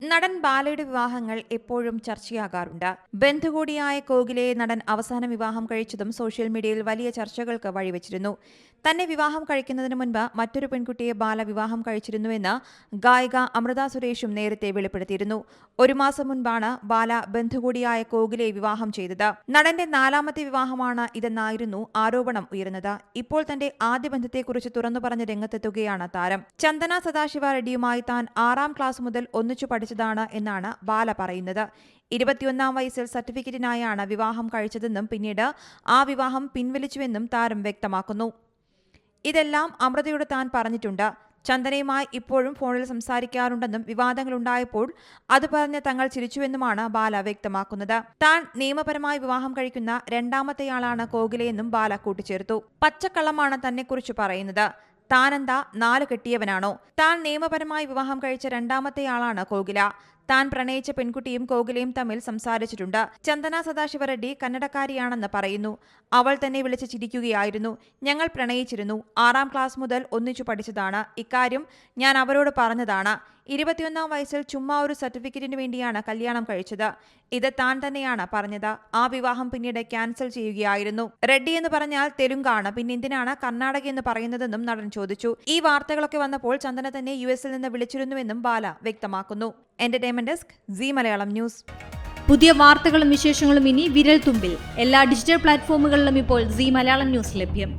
നടൻ ബാലയുടെ വിവാഹങ്ങൾ എപ്പോഴും ചർച്ചയാകാറുണ്ട്. ബന്ധുകൂടിയായ കോകിലയെ നടൻ അവസാന വിവാഹം കഴിച്ചതും സോഷ്യൽ മീഡിയയിൽ വലിയ ചർച്ചകൾക്ക് വഴിവെച്ചിരുന്നു. തന്നെ വിവാഹം കഴിക്കുന്നതിന് മുൻപ് മറ്റൊരു പെൺകുട്ടിയെ ബാല വിവാഹം കഴിച്ചിരുന്നുവെന്ന് ഗായിക അമൃത സുരേഷും നേരത്തെ വെളിപ്പെടുത്തിയിരുന്നു. ഒരു മാസം മുൻപാണ് ബാല ബന്ധുകൂടിയായ കോകിലയെ വിവാഹം ചെയ്തത്. നടന്റെ 4ാമത്തെ വിവാഹമാണ് ഇതെന്നായിരുന്നു ആരോപണം ഉയർന്നത്. ഇപ്പോൾ തന്റെ ആദ്യ ബന്ധത്തെക്കുറിച്ച് തുറന്നു പറഞ്ഞ് രംഗത്തെത്തുകയാണ് താരം. ചന്ദന സദാശിവ റെഡ്ഡിയുമായി താൻ 6ാം ക്ലാസ് മുതൽ ഒന്നിച്ചു പഠിച്ചതാണ് എന്നാണ് ബാല പറയുന്നത്. 21ാം വയസ്സിൽ സർട്ടിഫിക്കറ്റിനായാണ് വിവാഹം കഴിച്ചതെന്നും പിന്നീട് ആ വിവാഹം പിൻവലിച്ചുവെന്നും താരം വ്യക്തമാക്കുന്നു. ഇതെല്ലാം അമൃതയോട് താൻ പറഞ്ഞിട്ടുണ്ട്. ചന്ദനയുമായി ഇപ്പോഴും ഫോണിൽ സംസാരിക്കാറുണ്ടെന്നും വിവാദങ്ങളുണ്ടായപ്പോൾ അത് പറഞ്ഞ് തങ്ങൾ ചിരിച്ചുവെന്നുമാണ് ബാല വ്യക്തമാക്കുന്നത്. താൻ നിയമപരമായി വിവാഹം കഴിക്കുന്ന 2ാമത്തെയാളാണ് കോകിലയെന്നും ബാല കൂട്ടിച്ചേർത്തു. പച്ചക്കള്ളമാണ് തന്നെക്കുറിച്ച് പറയുന്നത്. താനെന്താ 4 കെട്ടിയവനാണോ? താൻ നിയമപരമായി വിവാഹം കഴിച്ച 2ാമത്തെയാളാണ് കോകില. താൻ പ്രണയിച്ച പെൺകുട്ടിയും കോകിലയും തമ്മിൽ സംസാരിച്ചിട്ടുണ്ട്. ചന്ദന സദാശിവ റെഡ്ഡി കന്നഡക്കാരിയാണെന്ന് പറയുന്നു. അവൾ തന്നെ വിളിച്ച് ചിരിക്കുകയായിരുന്നു. ഞങ്ങൾ പ്രണയിച്ചിരുന്നു. 6ാം ക്ലാസ് മുതൽ ഒന്നിച്ചു പഠിച്ചതാണ്. ഇക്കാര്യം ഞാൻ അവരോട് പറഞ്ഞതാണ്. 21ാം വയസ്സിൽ ചുമ്മാ ഒരു സർട്ടിഫിക്കറ്റിന് വേണ്ടിയാണ് കല്യാണം കഴിച്ചത്. ഇത് താൻ തന്നെയാണ് പറഞ്ഞത്. ആ വിവാഹം പിന്നീട് ക്യാൻസൽ ചെയ്യുകയായിരുന്നു. റെഡ്ഡി എന്ന് പറഞ്ഞാൽ തെലുങ്കാണ്, പിന്നെ എന്തിനാണ് കർണാടക എന്ന് പറയുന്നതെന്നും നടൻ ചോദിച്ചു. ഈ വാർത്തകളൊക്കെ വന്നപ്പോൾ ചന്ദന തന്നെ US-ൽ നിന്ന് വിളിച്ചിരുന്നുവെന്നും ബാല വ്യക്തമാക്കുന്നു. Entertainment desk, C Malayalam news. പുതിയ വാർത്തകളും വിശേഷങ്ങളും ഇനി വിരൽ തുമ്പിൽ. എല്ലാ ഡിജിറ്റൽ പ്ലാറ്റ്ഫോമുകളിലും ഇപ്പോൾ സി മലയാളം ന്യൂസ് ലഭ്യം.